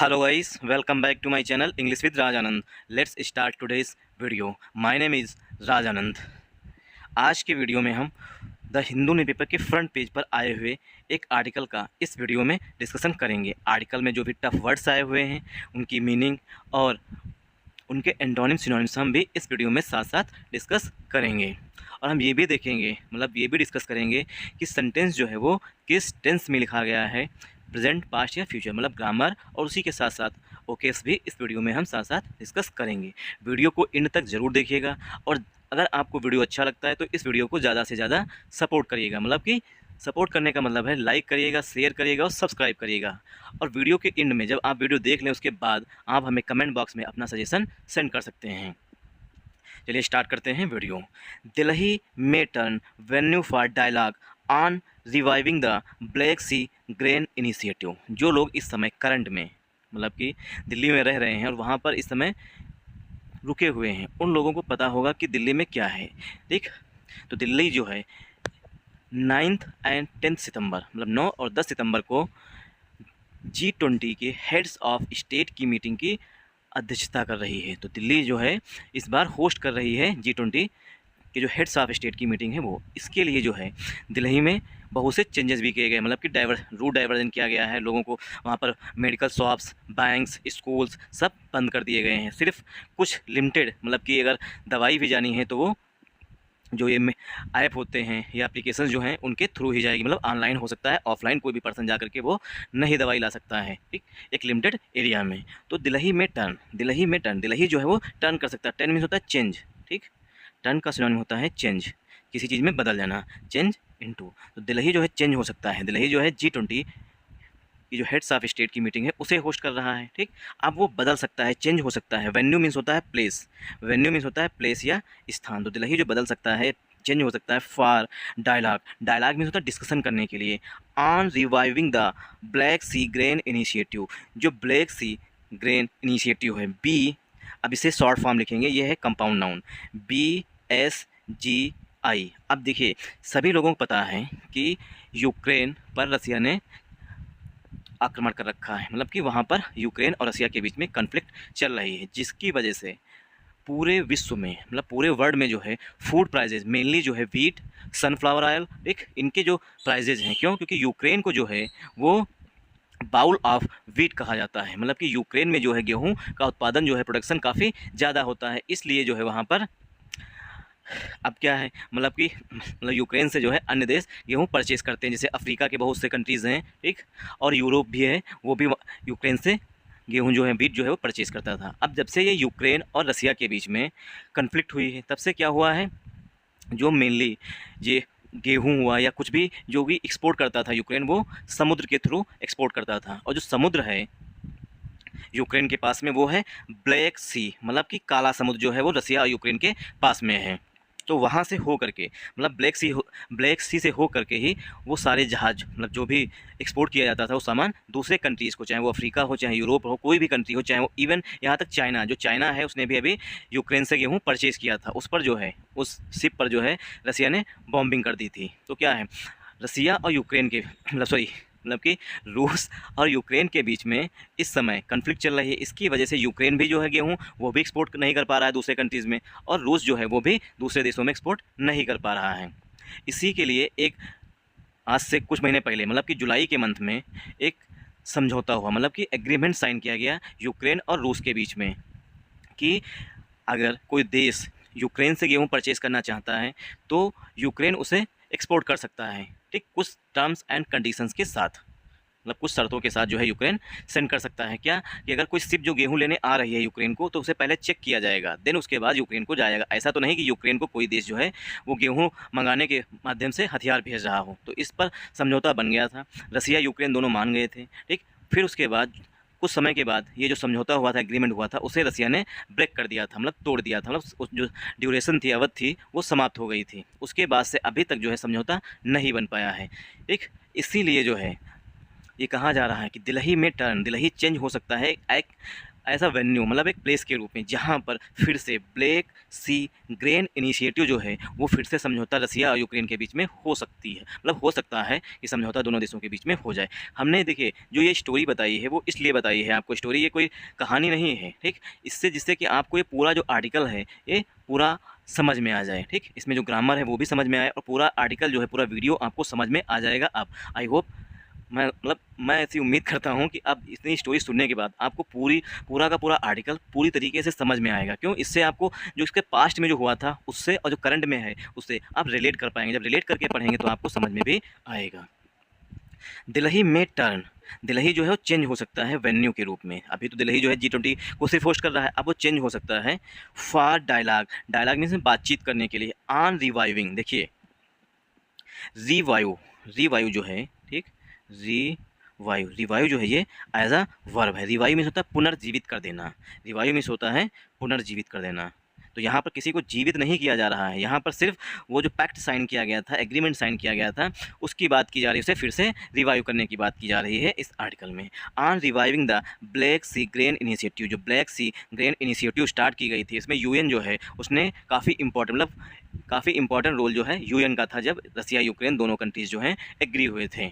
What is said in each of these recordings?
Hello guys, welcome back to my channel English with Raj Anand. Let's start today's video. My name is Raj Anand. आज के video में हम the Hindu newspaper के front page पर आए हुए एक आर्टिकल का इस वीडियो में डिस्कशन करेंगे। आर्टिकल में जो भी टफ वर्ड्स आए हुए हैं उनकी मीनिंग और उनके एंटोनिम सिनोनिम्स हम भी इस वीडियो में साथ साथ डिस्कस करेंगे। और हम ये भी देखेंगे, मतलब ये भी डिस्कस करेंगे कि सेंटेंस जो है वो किस टेंस में लिखा गया है, प्रेजेंट, पास्ट या फ्यूचर, मतलब ग्रामर, और उसी के साथ साथ ओकेस भी इस वीडियो में हम साथ साथ डिस्कस करेंगे। वीडियो को एंड तक ज़रूर देखिएगा और अगर आपको वीडियो अच्छा लगता है तो इस वीडियो को ज़्यादा से ज़्यादा सपोर्ट करिएगा। मतलब कि सपोर्ट करने का मतलब है लाइक करिएगा, शेयर करिएगा और सब्सक्राइब करिएगा। और वीडियो के एंड में जब आप वीडियो देख लें उसके बाद आप हमें कमेंट बॉक्स में अपना सजेशन सेंड कर सकते हैं। चलिए स्टार्ट करते हैं वीडियो। दिल्ली में turn venue for dialogue on reviving the black sea grain initiative. जो लोग इस समय करंट में, मतलब कि दिल्ली में रह रहे हैं और वहाँ पर इस समय रुके हुए हैं, उन लोगों को पता होगा कि दिल्ली में क्या है। ठीक, तो दिल्ली जो है 9 एंड 10 सितंबर, मतलब 9 और 10 सितंबर को G20 के हेड्स ऑफ स्टेट की मीटिंग की अध्यक्षता कर रही है। तो दिल्ली जो है इस बार होस्ट कर रही है G20 के जो हेड्स ऑफ स्टेट की मीटिंग है वो। इसके लिए जो है दिल्ली में बहुत से चेंजेस भी किए गए, मतलब कि रूट डाइवर्जन किया गया है। लोगों को वहाँ पर मेडिकल शॉप्स, बैंक्स, स्कूल्स सब बंद कर दिए गए हैं। सिर्फ कुछ लिमिटेड, मतलब कि अगर दवाई भी जानी है तो वो जो ये ऐप होते हैं या एप्लीकेशन जो हैं उनके थ्रू ही जाएगी। मतलब ऑनलाइन हो सकता है, ऑफलाइन कोई भी पर्सन जा करके वो नहीं दवाई ला सकता है, ठीक, एक लिमिटेड एरिया में। तो दिल्ली में टर्न, दिल्ली जो है वो टर्न कर सकता है। टर्न मीन्स होता है चेंज, ठीक, टर्न का सिनोनिम होता है चेंज, किसी चीज़ में बदल जाना, चेंज इनटू। तो दिल्ली जो है चेंज हो सकता है। दिल्ली जो है G20 की जो हेड्स ऑफ स्टेट की मीटिंग है उसे होस्ट कर रहा है, ठीक। अब वो बदल सकता है, चेंज हो सकता है। वेन्यू मीन्स होता है प्लेस, वेन्यू मीन्स होता है प्लेस या स्थान। तो दिल्ली जो बदल सकता है, चेंज हो सकता है फॉर डायलॉग, डायलॉग मीन्स होता है डिस्कशन करने के लिए। On reviving the black sea grain initiative, जो ब्लैक सी ग्रेन इनिशिएटिव है, बी, अब इसे शॉर्ट फॉर्म लिखेंगे, ये है कंपाउंड नाउन, BSGI। अब देखिए सभी लोगों को पता है कि यूक्रेन पर रसिया ने आक्रमण कर रखा है, मतलब कि वहाँ पर यूक्रेन और रसिया के बीच में कन्फ्लिक्ट चल रही है, जिसकी वजह से पूरे विश्व में, मतलब पूरे वर्ल्ड में जो है फूड प्राइजेज, मेनली जो है वीट, सनफ्लावर ऑयल, एक इनके जो प्राइजेज हैं, क्यों, क्योंकि यूक्रेन को जो है वो बाउल ऑफ वीट कहा जाता है। मतलब कि यूक्रेन में जो है गेहूं का उत्पादन जो है, प्रोडक्शन काफ़ी ज़्यादा होता है, इसलिए जो है वहाँ पर अब क्या है, मतलब कि यूक्रेन से जो है अन्य देश गेहूँ परचेज करते हैं, जैसे अफ्रीका के बहुत से कंट्रीज़ हैं, ठीक, और यूरोप भी है, वो भी यूक्रेन से गेहूँ जो है, बीट जो है वो परचेज़ करता था। अब जब से ये यूक्रेन और रसिया के बीच में कन्फ्लिक्ट हुई है, तब से क्या हुआ है, जो मेनली ये गेहूँ हुआ या कुछ भी जो भी एक्सपोर्ट करता था यूक्रेन, वो समुद्र के थ्रू एक्सपोर्ट करता था। और जो समुद्र है यूक्रेन के पास में वो है ब्लैक सी, मतलब कि काला समुद्र जो है वो रसिया और यूक्रेन के पास में है। तो वहाँ से हो करके, मतलब ब्लैक सी से हो करके ही वो सारे जहाज़, मतलब जो भी एक्सपोर्ट किया जाता था वो सामान दूसरे कंट्रीज़ को, चाहे वो अफ्रीका हो, चाहे यूरोप हो, कोई भी कंट्री हो, चाहे वो इवन यहाँ तक चाइना, जो चाइना है उसने भी अभी यूक्रेन से गेहूँ परचेज़ किया था, उस पर जो है, उस शिप पर जो है रसिया ने बॉम्बिंग कर दी थी। तो क्या है, रसिया और यूक्रेन के, मतलब कि रूस और यूक्रेन के बीच में इस समय कन्फ्लिक्ट चल रही है। इसकी वजह से यूक्रेन भी जो है गेहूँ वो भी एक्सपोर्ट नहीं कर पा रहा है दूसरे कंट्रीज़ में, और रूस जो है वो भी दूसरे देशों में एक्सपोर्ट नहीं कर पा रहा है। इसी के लिए एक आज से कुछ महीने पहले, मतलब कि जुलाई के मंथ में एक समझौता हुआ, मतलब कि एग्रीमेंट साइन किया गया यूक्रेन और रूस के बीच में कि अगर कोई देश यूक्रेन से गेहूँ परचेज़ करना चाहता है तो यूक्रेन उसे एक्सपोर्ट कर सकता है, ठीक, कुछ टर्म्स एंड कंडीशंस के साथ, मतलब कुछ शर्तों के साथ जो है यूक्रेन सेंड कर सकता है। क्या कि अगर कोई शिप जो गेहूं लेने आ रही है यूक्रेन को, तो उसे पहले चेक किया जाएगा, देन उसके बाद यूक्रेन को जाएगा। ऐसा तो नहीं कि यूक्रेन को कोई देश जो है वो गेहूं मंगाने के माध्यम से हथियार भेज रहा हो। तो इस पर समझौता बन गया था, रसिया यूक्रेन दोनों मान गए थे, ठीक। फिर उसके बाद कुछ समय के बाद ये जो समझौता हुआ था, एग्रीमेंट हुआ था, उसे रसिया ने ब्रेक कर दिया था, मतलब तोड़ दिया था, मतलब उस जो ड्यूरेशन थी, अवधि थी, वो समाप्त हो गई थी। उसके बाद से अभी तक जो है समझौता नहीं बन पाया है, ठीक। इसीलिए जो है ये कहा जा रहा है कि दिल्ली में टर्न, दिल्ली चेंज हो सकता है, एक ऐसा वेन्यू मतलब एक प्लेस के रूप में जहाँ पर फिर से ब्लैक सी ग्रेन इनिशिएटिव जो है वो फिर से समझौता रसिया और यूक्रेन के बीच में हो सकती है, मतलब हो सकता है कि समझौता दोनों देशों के बीच में हो जाए। हमने देखिए जो ये स्टोरी बताई है वो इसलिए बताई है आपको, स्टोरी ये कोई कहानी नहीं है, ठीक, इससे जिससे कि आपको ये पूरा जो आर्टिकल है ये पूरा समझ में आ जाए, ठीक, इसमें जो ग्रामर है वो भी समझ में आए और पूरा आर्टिकल जो है पूरा वीडियो आपको समझ में आ जाएगा। अब आई होप मैं ऐसी उम्मीद करता हूँ कि अब इतनी स्टोरी सुनने के बाद आपको पूरा का पूरा आर्टिकल पूरी तरीके से समझ में आएगा। क्यों? इससे आपको जो इसके पास्ट में जो हुआ था उससे और जो करंट में है उससे आप रिलेट कर पाएंगे। जब रिलेट करके पढ़ेंगे तो आपको समझ में भी आएगा। दिल्ली में टर्न, दिल्ली जो है वो चेंज हो सकता है वेन्यू के रूप में। अभी तो दिल्ली जो है G20 को सिर्फ होस्ट कर रहा है, अब वो चेंज हो सकता है फॉर डायलॉग, डायलॉग मीन्स बातचीत करने के लिए। ऑन रिवाइविंग, देखिए रिवाइव जो है, ठीक, रिवाइव जो है ये एज अ वर्ब है। रिवाइव मीन्स होता है पुनर्जीवित कर देना, रिवाइव मीन्स होता है पुनर्जीवित कर देना। तो यहाँ पर किसी को जीवित नहीं किया जा रहा है, यहाँ पर सिर्फ वो जो पैक्ट साइन किया गया था, एग्रीमेंट साइन किया गया था, उसकी बात की जा रही है, उसे फिर से रिवाइव करने की बात की जा रही है इस आर्टिकल में। On reviving the black sea grain initiative, जो black sea grain initiative start की गई थी, इसमें यूएन जो है उसने काफ़ी इंपॉर्टेंट रोल जो है यूएन का था जब रसिया यूक्रेन दोनों कंट्रीज़ जो हैं एग्री हुए थे।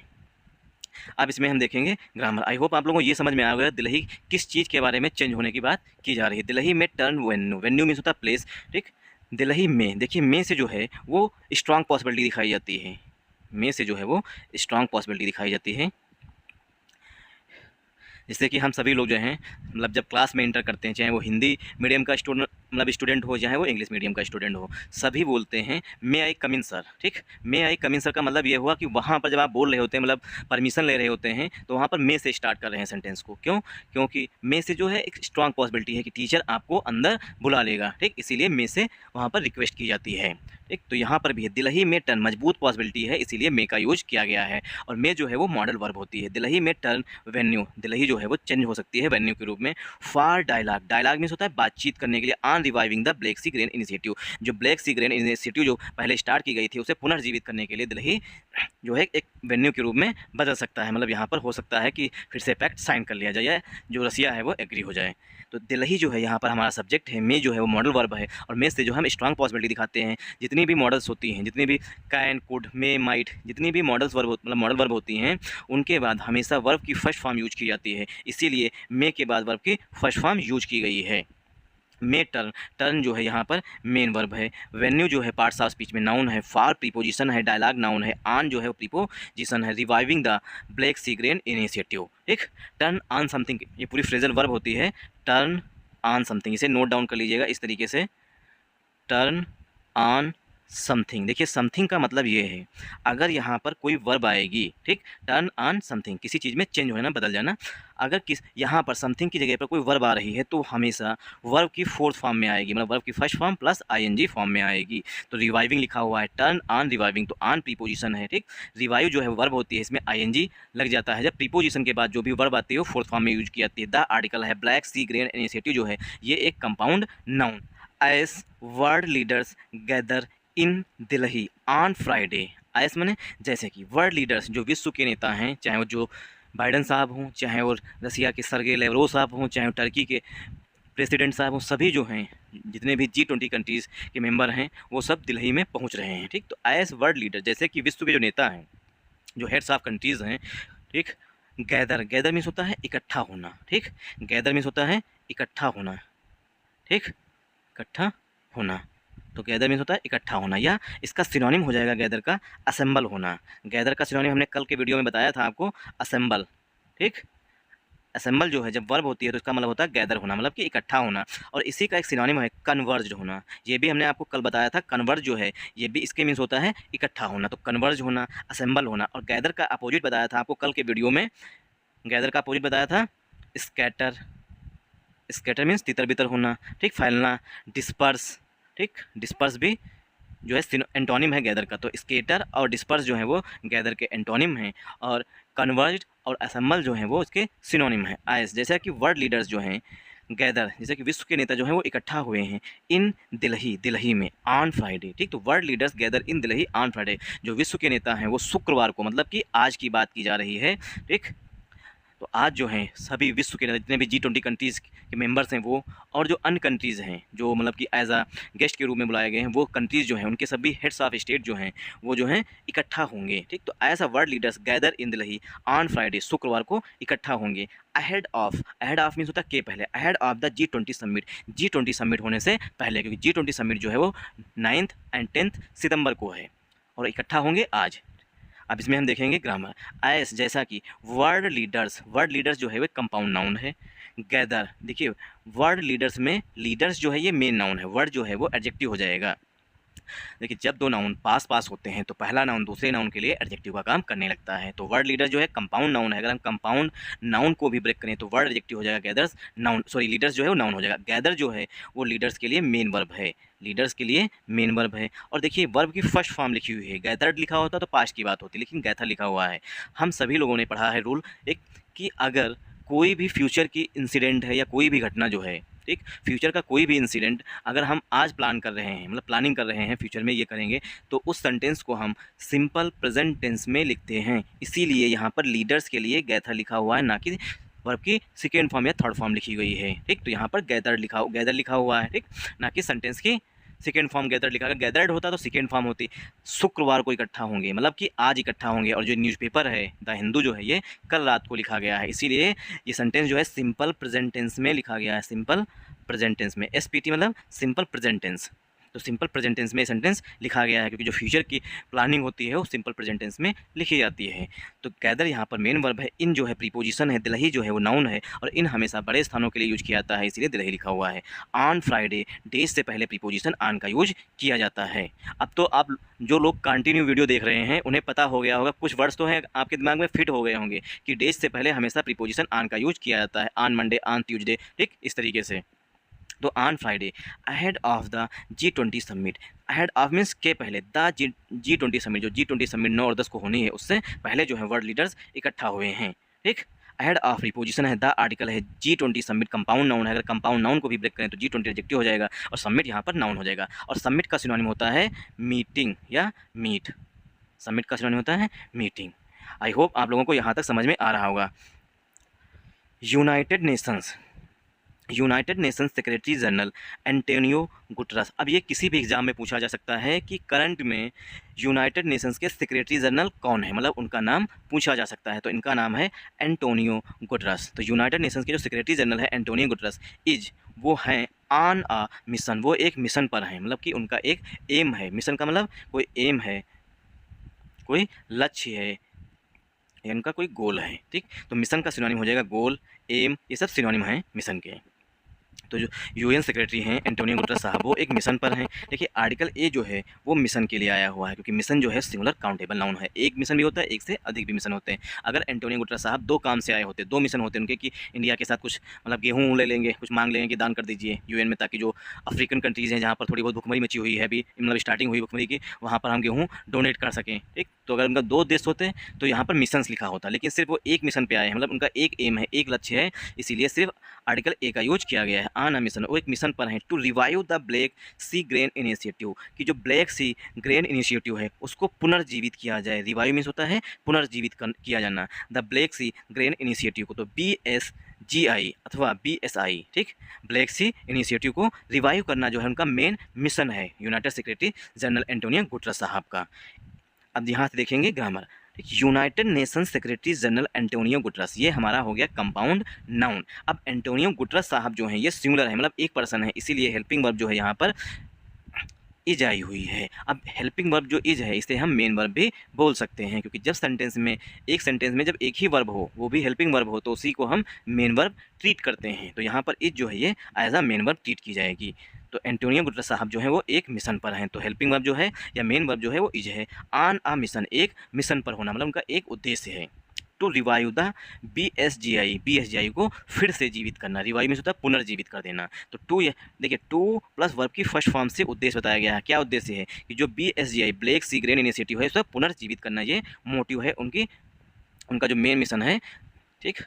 अब इसमें हम देखेंगे ग्रामर। आई होप आप लोगों को ये समझ में आ गया दिल्ली किस चीज़ के बारे में चेंज होने की बात की जा रही है। दिल्ली में टर्न वेन्यू, वेन्यू मीन्स होता है प्लेस, ठीक। दिल्ली में, देखिए में से जो है वो स्ट्रांग पॉसिबिलिटी दिखाई जाती है, में से जो है वो स्ट्रांग पॉसिबिलिटी दिखाई जाती है। जिससे कि हम सभी लोग जो हैं मतलब जब क्लास में इंटर करते हैं, चाहे वो हिंदी मीडियम का स्टूडेंट हो, चाहे वो इंग्लिश मीडियम का स्टूडेंट हो, सभी बोलते हैं मे आई कम इन सर, ठीक। मे आई कम इन सर का मतलब ये हुआ कि वहाँ पर जब आप बोल रहे होते हैं, मतलब परमिशन ले रहे होते हैं, तो वहाँ पर मे से स्टार्ट कर रहे हैं सेंटेंस को। क्यों? क्योंकि मे से जो है एक स्ट्रांग पॉसिबिलिटी है कि टीचर आपको अंदर बुला लेगा, ठीक, इसीलिए मे से वहाँ पर रिक्वेस्ट की जाती है, ठीक। तो यहाँ पर भी है दिल्ली में टर्न, मजबूत पॉसिबिलिटी है इसीलिए मे का यूज किया गया है। और मे जो है वो मॉडल वर्ब होती है। दिल्ली में टर्न वेन्यू, दिल्ली जो है वो चेंज हो सकती है वेन्यू के रूप में। फॉर डायलॉग, डायलॉग मीन्स होता है बातचीत करने के लिए। On reviving the black sea grain initiative, जो ब्लैक सी ग्रेन इनिशिएटिव जो पहले स्टार्ट की गई थी उसे पुनर्जीवित करने के लिए दिल्ली जो है एक वेन्यू के रूप में बदल सकता है। मतलब यहाँ पर हो सकता है कि फिर से पैक्ट साइन कर लिया जाए, जो रसिया है वो एग्री हो जाए। तो दिल्ली जो है यहाँ पर हमारा सब्जेक्ट है, मे जो है वो मॉडल वर्ब है और मे से जो हम स्ट्रांग पॉसिबिलिटी दिखाते हैं। जितनी भी मॉडल्स होती हैं, जितनी भी कैन, कुड, मे, माइट, जितनी भी मॉडल्स वर्ब मतलब मॉडल वर्ब होती हैं, उनके बाद हमेशा वर्ब की फर्स्ट फॉर्म यूज की जाती है, इसीलिए मे के बाद वर्ब की फर्स्ट फॉर्म यूज की गई है। मे टर्न, टर्न जो है यहाँ पर मेन वर्ब है। वेन्यू जो है पार्ट्स ऑफ स्पीच में नाउन है। फॉर प्रीपोजिशन है, डायलॉग नाउन है। ऑन जो है वो प्रीपोजिशन है। Reviving the black sea grain initiative, ठीक। टर्न ऑन समथिंग, ये पूरी फ्रेजल वर्ब होती है, टर्न ऑन समथिंग, इसे नोट डाउन कर लीजिएगा इस तरीके से, टर्न ऑन समथिंग। देखिए समथिंग का मतलब ये है अगर यहाँ पर कोई वर्ब आएगी, ठीक, टर्न ऑन समथिंग, किसी चीज़ में चेंज होना, बदल जाना। अगर यहाँ पर समथिंग की जगह पर कोई वर्ब आ रही है तो हमेशा वर्ब की फोर्थ फॉर्म में आएगी, मतलब वर्ब की first form plus ING form में आएगी। तो रिवाइविंग लिखा हुआ है, टर्न ऑन रिवाइविंग, तो ऑन प्रीपोजिशन है, ठीक। रिवाइव जो है वर्ब होती है, इसमें आईएनजी लग जाता है जब प्रीपोजिशन के बाद जो भी वर्ब आती है वो फोर्थ फॉर्म में यूज की जाती है। द आर्टिकल है ब्लैक सी ग्रेन इनिशिएटिव जो है ये एक compound noun. As world leaders gather in Delhi on Friday, as माने जैसे कि वर्ल्ड लीडर्स जो विश्व के नेता हैं, चाहे वो जो बाइडन साहब हों, चाहे वो रसिया के सर्गे लेवरोव साहब हों, चाहे वो टर्की के प्रेसिडेंट साहब हों, सभी जो हैं जितने भी G20 कंट्रीज़ के मेंबर हैं वो सब दिल्ली में पहुंच रहे हैं, ठीक। तो एज वर्ल्ड लीडर, जैसे कि विश्व के जो नेता हैं, जो हेड्स ऑफ कंट्रीज़ हैं, ठीक। गैदर, गैदर मीन्स होता है इकट्ठा होना, ठीक। गैदर मीन्स होता है इकट्ठा होना, ठीक, इकट्ठा होना। तो गैदर मीन्स होता है इकट्ठा होना, या इसका सिनोनिम हो जाएगा गैदर का असेंबल होना। गैदर का सिनोनिम हमने कल के वीडियो में बताया था आपको, असेंबल, ठीक। असेंबल जो है जब वर्ब होती है तो इसका मतलब होता है गैदर होना, मतलब कि इकट्ठा होना। और इसी का एक सिनोनिम है कन्वर्ज होना, ये भी हमने आपको कल बताया था। कन्वर्ज जो है ये भी इसके मीन्स होता है इकट्ठा होना। तो कन्वर्ज होना, असेंबल होना। और गैदर का अपोजिट बताया था आपको कल के वीडियो में, गैदर का अपोजिट बताया था स्कैटर, स्कैटर मीन्स तितर बितर होना, ठीक, फैलना। डिस्पर्स, ठीक, डिस्पर्स भी जो है एंटोनिम है गैदर का। तो स्केटर और डिस्पर्स जो है वो गैदर के एंटोनिम हैं, और कन्वर्ज और असेंबल जो हैं वो इसके सिनोनिम है। आइस, जैसा कि वर्ल्ड लीडर्स जो हैं गैदर, जैसे कि विश्व के नेता जो हैं वो इकट्ठा हुए हैं इन दिल्ली, दिल्ली में ऑन फ्राइडे, ठीक। तो world leaders gather in Delhi on Friday, जो विश्व के नेता हैं वो शुक्रवार को, मतलब कि आज की बात की जा रही है, ठीक। तो आज जो हैं सभी विश्व के जितने भी G20 कंट्रीज़ के मेंबर्स हैं वो, और जो अन्य कंट्रीज़ हैं जो मतलब कि एज अ गेस्ट के रूप में बुलाए गए हैं, वो कंट्रीज़ जो हैं उनके सभी हेड्स ऑफ स्टेट जो हैं वो जो हैं इकट्ठा होंगे। ठीक, तो ऐसा world leaders gather in Delhi on Friday, शुक्रवार को इकट्ठा होंगे। अहेड ऑफ मीन्स होता है के पहले, ahead of the G20 summit, G20 summit होने से पहले, क्योंकि G20 समिट जो है वो 9 और 10 सितंबर को है और इकट्ठा होंगे आज। अब इसमें हम देखेंगे ग्रामर। एस जैसा कि वर्ल्ड लीडर्स जो है वो कंपाउंड नाउन है। गैदर, देखिए वर्ल्ड लीडर्स में लीडर्स जो है ये मेन नाउन है, वर्ड जो है वो एडजेक्टिव हो जाएगा। देखिए जब दो नाउन पास पास होते हैं तो पहला नाउन दूसरे नाउन के लिए एडजेक्टिव का काम करने लगता है। तो वर्ड लीडर जो है कंपाउंड नाउन है, अगर हम कंपाउंड नाउन को भी ब्रेक करें तो वर्ड एडजेक्टिव हो जाएगा, गैदर्स नाउन, सॉरी लीडर्स जो है वो नाउन हो जाएगा। गैदर जो है वो लीडर्स के लिए मेन वर्ब है, लीडर्स के लिए मेन वर्ब है। और देखिए वर्ब की फर्स्ट फॉर्म लिखी हुई है, गैदर्ड लिखा होता तो पास्ट की बात होती, लेकिन गैथर लिखा हुआ है। हम सभी लोगों ने पढ़ा है रूल एक, कि अगर कोई भी फ्यूचर की इंसिडेंट है या कोई भी घटना जो है, ठीक, फ्यूचर का कोई भी इंसिडेंट अगर हम आज प्लान कर रहे हैं, मतलब प्लानिंग कर रहे हैं फ्यूचर में ये करेंगे, तो उस सेंटेंस को हम सिंपल प्रेजेंट टेंस में लिखते हैं। इसीलिए यहाँ पर लीडर्स के लिए गैथर लिखा हुआ है, ना कि वर्ब की सेकेंड फॉर्म या थर्ड फॉर्म लिखी गई है। ठीक, तो यहाँ पर गैदर लिखा हुआ है, ठीक, ना कि सेंटेंस की सेकेंड फॉर्म गैदर लिखा। अगर गैदर्ड होता तो सेकेंड फॉर्म होती। शुक्रवार को इकट्ठा होंगे मतलब कि आज इकट्ठा होंगे, और जो न्यूज़पेपर है द हिंदू जो है ये कल रात को लिखा गया है, इसीलिए ये सेंटेंस जो है सिंपल प्रेजेंट टेंस में लिखा गया है, सिंपल प्रेजेंट टेंस में, SPT मतलब सिंपल प्रेजेंट टेंस। तो सिंपल प्रेजेंट टेंस में सेंटेंस लिखा गया है, क्योंकि जो फ्यूचर की प्लानिंग होती है वो सिंपल प्रेजेंट टेंस में लिखी जाती है। तो गैदर यहाँ पर मेन वर्ब है, इन जो है प्रीपोजिशन है, दिल्ही जो है वो नाउन है, और इन हमेशा बड़े स्थानों के लिए यूज किया जाता है, इसीलिए दिल्ही लिखा हुआ है। ऑन फ्राइडे, डेज से पहले प्रीपोजिशन ऑन का यूज किया जाता है। अब तो आप जो लोग कंटिन्यू वीडियो देख रहे हैं उन्हें पता हो गया होगा, कुछ वर्ड्स तो हैं आपके दिमाग में फिट हो गए होंगे कि डेज से पहले हमेशा प्रीपोजिशन ऑन का यूज किया जाता है, ऑन मंडे, ऑन ट्यूजडे, ठीक, इस तरीके से। तो on Friday ahead of the G20 summit, ahead of means के पहले, द G20 समिट, जो G20 समिट 9 और 10 को होनी है उससे पहले जो है वर्ल्ड लीडर्स इकट्ठा हुए हैं। ठीक, अहेड ऑफ प्रीपोजिशन है, द आर्टिकल है, G20 समिट कंपाउंड नाउन है, अगर कंपाउंड नाउन को भी ब्रेक करें तो G20 एडजेक्टिव हो जाएगा और समिट यहाँ पर नाउन हो जाएगा। और समिट का सिनोनिम होता है मीटिंग या मीट, समिट का सिनोनिम होता है मीटिंग। आई होप आप लोगों को यहाँ तक समझ में आ रहा होगा। United nations secretary general Antonio Guterres. अब ये किसी भी एग्जाम में पूछा जा सकता है कि करंट में यूनाइटेड नेशंस के सेक्रेटरी जनरल कौन है, मतलब उनका नाम पूछा जा सकता है। तो इनका नाम है एंटोनियो गुटरस। तो यूनाइटेड नेशंस के जो सेक्रेटरी जनरल है एंटोनियो गुटरस, वो हैं ऑन अ मिशन, वो एक मिशन पर हैं, मतलब कि उनका एक एम है, मिशन का मतलब कोई एम है, कोई लक्ष्य है, इनका कोई गोल है। ठीक, तो मिशन का सिनोनिम हो जाएगा गोल, एम, ये सब सिनोनिम हैं मिशन के। तो जो UN सेक्रेटरी हैं एंटोनियो गुटरस साहब, वो एक मिशन पर हैं। देखिए आर्टिकल ए जो है वो मिशन के लिए आया हुआ है, क्योंकि मिशन जो है सिंगुलर काउंटेबल नाउन है, एक मिशन भी होता है, एक से अधिक भी मिशन होते हैं। अगर एंटोनियो गुटरस साहब दो काम से आए होते, दो मिशन होते उनके, कि इंडिया के साथ कुछ मतलब गेहूँ ले लेंगे, कुछ मांग लेंगे कि दान कर दीजिए UN में, ताकि जो अफ्रीकन कंट्रीज़ हैं जहाँ पर थोड़ी बहुत भुखमरी मची हुई है अभी, मतलब स्टार्टिंग हुई भुखमरी की, वहाँ पर हम गेहूँ डोनेट कर सकें। ठीक, तो अगर उनका दो उद्देश्य होते तो यहाँ पर मिशंस लिखा होता, लेकिन सिर्फ वो एक मिशन पे आए हैं, मतलब उनका एक एम है, एक लक्ष्य है, इसीलिए सिर्फ आर्टिकल ए का यूज किया गया है। ऑन अ मिशन, वो एक मिशन पर हैं। To revive the black sea grain initiative, कि जो ब्लैक सी ग्रेन इनिशिएटिव है उसको पुनर्जीवित किया जाए। रिवाइव मीन्स होता है पुनर्जीवित किया जाना। The black sea grain initiative को तो BSGI अथवा BSI, ठीक, ब्लैक सी इनिशिएटिव को रिवाइव करना जो है उनका मेन मिशन है, united secretary general Antonio Guterres साहब का। अब यहाँ से देखेंगे grammar. United nations secretary general Antonio Guterres, ये हमारा हो गया कंपाउंड नाउन। अब एंटोनियो गुटरस साहब जो हैं ये सिंगुलर है, मतलब एक पर्सन है, इसीलिए हेल्पिंग वर्ब जो है यहाँ पर इज आई हुई है। अब हेल्पिंग वर्ब जो इज है इसे हम मेन वर्ब भी बोल सकते हैं, क्योंकि जब एक सेंटेंस में जब एक ही वर्ब हो, वो भी हेल्पिंग वर्ब हो, तो उसी को हम मेन वर्ब ट्रीट करते हैं। तो यहाँ पर इज जो है ये as a main verb treat की जाएगी। तो एंटोनियो गुटरस साहब जो है वो एक मिशन पर हैं, तो हेल्पिंग वर्ब जो है या मेन वर्ब जो है वो इज है। ऑन अ मिशन, एक मिशन पर होना, मतलब उनका एक उद्देश्य है। टू रिवाइव द BSGI को फिर से जीवित करना, रिवाइव में होता है पुनर्जीवित कर देना। तो टू, देखिए टू प्लस वर्ब की फर्स्ट फॉर्म से उद्देश्य बताया गया है। क्या उद्देश्य है कि जो BSGI black sea grain initiative है उसे पुनर्जीवित करना, ये मोटिव है उनका जो मेन मिशन है। ठीक,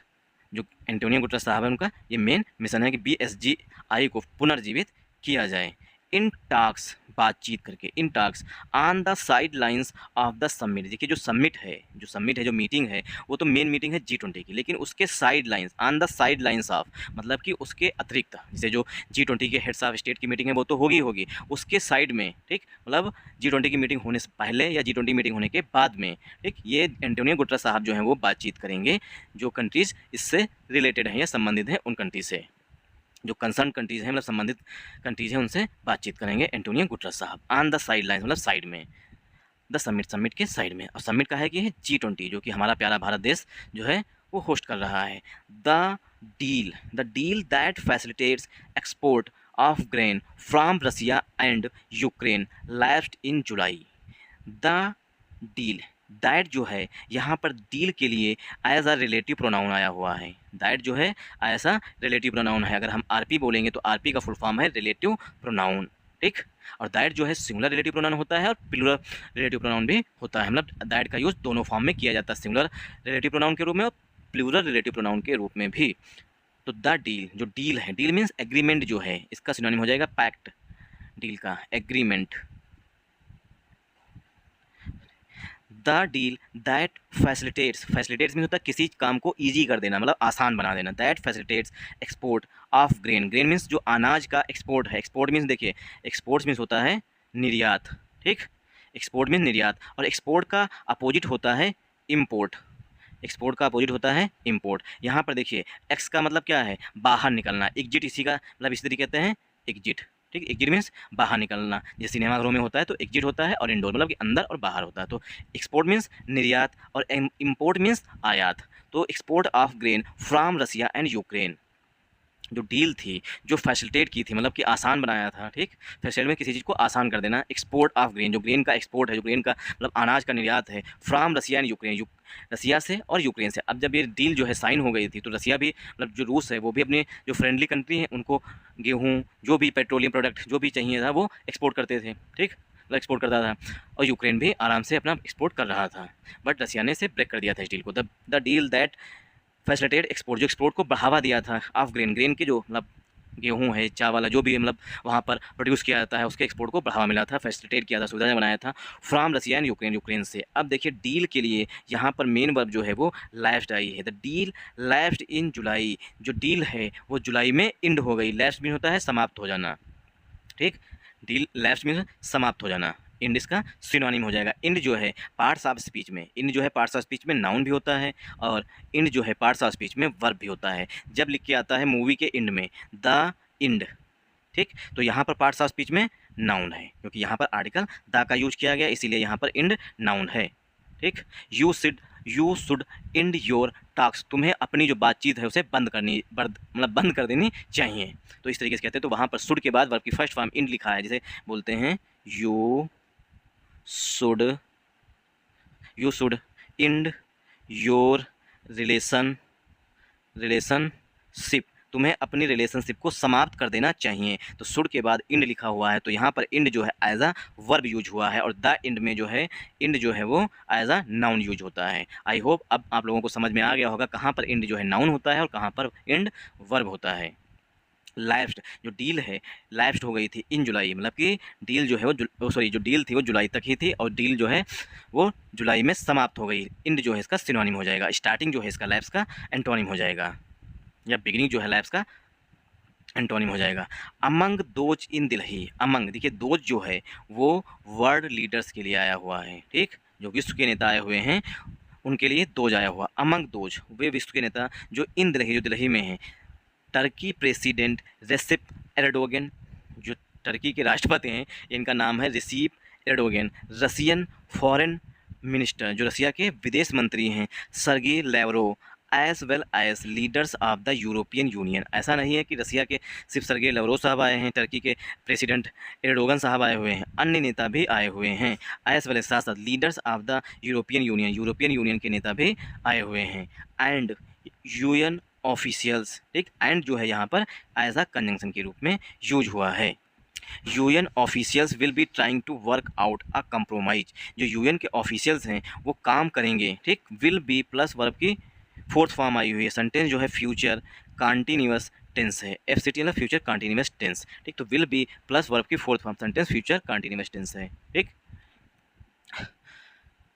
जो एंटोनियो गुटरस साहब है उनका ये मेन मिशन है कि BSGI को पुनर्जीवित किया जाए। इन टास्क बातचीत करके, in task on the sidelines of the summit. देखिए जो समिट है, जो मीटिंग है, वो तो मेन मीटिंग है G20 की, लेकिन उसके side lines, on the sidelines of मतलब कि उसके अतिरिक्त, जैसे जो G20 के हेड्स ऑफ स्टेट की मीटिंग है वो तो होगी होगी, उसके साइड में, ठीक, मतलब G20 की मीटिंग होने से पहले या G20 मीटिंग होने के बाद में, ठीक, ये एंटोनियो गुटरेस साहब जो हैं वो बातचीत करेंगे जो कंट्रीज़ इससे रिलेटेड हैं या संबंधित हैं उन कंट्रीज से, जो कंसर्न कंट्रीज़ हैं मतलब संबंधित कंट्रीज़ हैं उनसे बातचीत करेंगे एंटोनियो गुटरेस साहब ऑन द साइड लाइन मतलब साइड में, द समिट, समिट के साइड में। और समिट का है कि है G20 जो कि हमारा प्यारा भारत देश जो है वो होस्ट कर रहा है। The deal that facilitates export of grain from Russia and Ukraine lapsed in July. The deal, that जो है यहाँ पर डील के लिए एज अ रिलेटिव प्रोनाउन आया हुआ है। दैट जो है ऐसा रिलेटिव प्रोनाउन है। अगर हम आरपी बोलेंगे तो आरपी का फुल फॉर्म है रिलेटिव प्रोनाउन, ठीक। और दैट जो है सिंगुलर रिलेटिव प्रोनाउन होता है और प्लूरल रिलेटिव प्रोनाउन भी होता है, मतलब दैट का यूज़ दोनों फॉर्म में किया जाता है, सिंगुलर रिलेटिव प्रोनाउन के रूप में और प्लूरल रिलेटिव प्रोनाउन के रूप में भी। तो द डील, जो डील है, डील मीन्स एग्रीमेंट जो है, इसका सिनोनिम हो जाएगा पैक्ट, डील का agreement. The deal that facilitates, facilitates mean होता है किसी काम को ईजी कर देना, मतलब आसान बना देना। That facilitates export of grain, grain means जो अनाज का एक्सपोर्ट है, एक्सपोर्ट मीन्स देखिए, एक्सपोर्ट्स मीन्स होता है निर्यात, ठीक, एक्सपोर्ट मीन्स निर्यात, और एक्सपोर्ट का अपोजिट होता है इम्पोर्ट, एक्सपोर्ट का अपोजिट होता है इम्पोर्ट। यहाँ पर देखिए एक्स का मतलब क्या है, बाहर निकलना, एग्जिट इसी का मतलब इस तरीके कहते हैं एग्जिट, ठीक, एग्जिट मीन्स बाहर निकलना, जैसे सिनेमाघरों में होता है तो एग्जिट होता है और इंडोर मतलब कि अंदर और बाहर होता है। तो एक्सपोर्ट मीन्स निर्यात और इम्पोर्ट मीन्स आयात। तो export of grain from Russia and Ukraine, जो डील थी, जो फैसिलिटेट की थी, मतलब कि आसान बनाया था, ठीक, फैसिलिटेट में किसी चीज़ को आसान कर देना। एक्सपोर्ट ऑफ ग्रेन, जो ग्रेन का एक्सपोर्ट है, जो ग्रेन का मतलब अनाज का निर्यात है, फ्रॉम रसिया एंड यूक्रेन, रसिया से और यूक्रेन से। अब जब ये डील जो है साइन हो गई थी तो रसिया भी मतलब जो रूस है वो भी अपने जो फ्रेंडली कंट्री हैं उनको गेहूँ, जो भी पेट्रोलियम प्रोडक्ट जो भी चाहिए था वो एक्सपोर्ट करते थे, ठीक, मतलब एक्सपोर्ट करता था, और यूक्रेन भी आराम से अपना एक्सपोर्ट कर रहा था। बट रसिया ने इसे ब्रेक कर दिया था इस डील को। The deal that facilitate export, जो एक्सपोर्ट को बढ़ावा दिया था ऑफ ग्रेन, ग्रेन के जो मतलब गेहूँ है, चावल है, जो भी मतलब वहाँ पर प्रोड्यूस किया जाता है उसके एक्सपोर्ट को बढ़ावा मिला था, फैसिलिटेट किया था, सुविधा बनाया था from Russia and Ukraine, Ukraine से। अब देखिए डील के लिए यहाँ पर मेन वर्ब जो है वो लैप्स्ड आई है। द डील लैप्स्ड इन जुलाई, जो डील है वो जुलाई में इंड हो गई। लैप्स्ड मीन होता है समाप्त हो जाना, ठीक, डील लैप्स्ड मीन समाप्त हो जाना। इंड इसका सिनोनिम हो जाएगा। इंड जो है पार्ट्स ऑफ स्पीच में, इंड जो है पार्ट्स ऑफ स्पीच में नाउन भी होता है और इंड जो है पार्ट्स ऑफ स्पीच में वर्ब भी होता है। जब लिख के आता है मूवी के इंड में द इंड, ठीक, तो यहाँ पर पार्ट्स ऑफ स्पीच में नाउन है क्योंकि यहाँ पर आर्टिकल द का यूज किया गया, इसीलिए यहाँ पर इंड नाउन है, ठीक। You should end your task, तुम्हें अपनी जो बातचीत है उसे मतलब बंद कर देनी चाहिए। तो इस तरीके से कहते हैं। तो वहाँ पर शुड के बाद वर्ब की फर्स्ट फॉर्म इंड लिखा है, जिसे बोलते हैं you should end your relationship, तुम्हें अपनी रिलेशनशिप को समाप्त कर देना चाहिए। तो शुड के बाद इंड लिखा हुआ है तो यहाँ पर इंड जो है एज अ वर्ब यूज हुआ है और द इंड में जो है इंड जो है वो एज अ नाउन यूज होता है। आई होप अब आप लोगों को समझ में आ गया होगा कहाँ पर इंड जो है नाउन होता है और कहाँ पर इंड वर्ब होता है। लैप्स्ड, जो डील है लैप्स्ड हो गई थी इन जुलाई, मतलब कि डील जो है वो जो डील थी वो जुलाई तक ही थी और डील जो है वो जुलाई में समाप्त हो गई। इंड जो है इसका सिनोनिम हो जाएगा। स्टार्टिंग जो है इसका लैप्स का एंटोनिम हो जाएगा, या बिगिनिंग जो है लैप्स का एंटोनिम हो जाएगा। Among those in Delhi, among देखिए दोज जो है वो वर्ल्ड लीडर्स के लिए आया हुआ है, ठीक, जो विश्व के नेता आए हुए हैं उनके लिए दोज आया हुआ। अमंग दोज, वे विश्व के नेता जो इन दिल्ली, जो दिल्ली में हैं। टर्की प्रेसिडेंट रेसिप एर्डोगन, जो टर्की के राष्ट्रपति हैं इनका नाम है Recep Erdogan. Russian foreign minister, जो रसिया के विदेश मंत्री हैं Sergey Lavrov, as well as leaders of the European Union. ऐसा नहीं है कि रसिया के सिर्फ सर्गे लेवरोव साहब आए हैं, टर्की के प्रेसिडेंट एर्डोगन साहब आए हुए हैं, अन्य नेता भी आए हुए हैं। एज वेल एज साथ साथ leaders of the European union, European union के नेता भी आए हुए हैं। एंड यूएन ऑफिशियल्स, ठीक, एंड जो है यहाँ पर एज अ कंजंक्शन के रूप में यूज हुआ है। UN officials will be trying to work out a compromise, जो यूएन के ऑफिशियल्स हैं वो काम करेंगे, ठीक। विल बी प्लस वर्ब की फोर्थ फॉर्म आई हुई है। सेंटेंस जो है फ्यूचर कंटिन्यूअस टेंस है, FCT मतलब फ्यूचर कंटिन्यूअस टेंस, ठीक। तो विल बी प्लस वर्ब की fourth form sentence future continuous tense है, ठीक।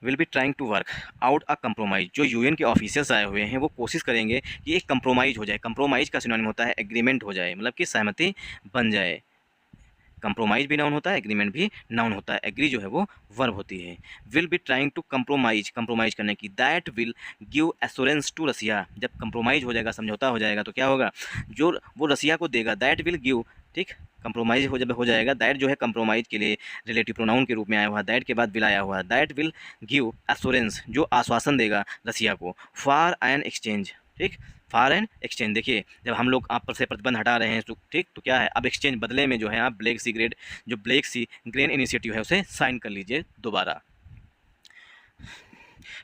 Will be trying to work out a compromise, जो यूएन के ऑफिसर्स आए हुए हैं वो कोशिश करेंगे कि एक कंप्रोमाइज हो जाए। कंप्रोमाइज का सिनोनिम होता है एग्रीमेंट हो जाए, मतलब कि सहमति बन जाए। कंप्रोमाइज भी नाउन होता है, एग्रीमेंट भी नाउन होता है, एग्री जो है वो वर्ब होती है। Will be trying to compromise, compromise करने की। That will give assurance to Russia, जब कंप्रोमाइज हो जाएगा, समझौता हो जाएगा, तो क्या होगा, जो वो रसिया को देगा। दैट विल गिव, ठीक। कंप्रोमाइज जब हो जाएगा, दैट जो है कंप्रोमाइज के लिए रिलेटिव प्रोनाउन के रूप में आया हुआ, दैट के बाद विल आया हुआ। दैट विल गिव एश्योरेंस, जो आश्वासन देगा रसिया को, फॉर एन एक्सचेंज, ठीक। फॉर एन एक्सचेंज, देखिए जब हम लोग आप पर से प्रतिबंध हटा रहे हैं तो ठीक, तो क्या है, अब एक्सचेंज बदले में जो है आप ब्लैक सी ग्रेन इनिशिएटिव है उसे साइन कर लीजिए दोबारा।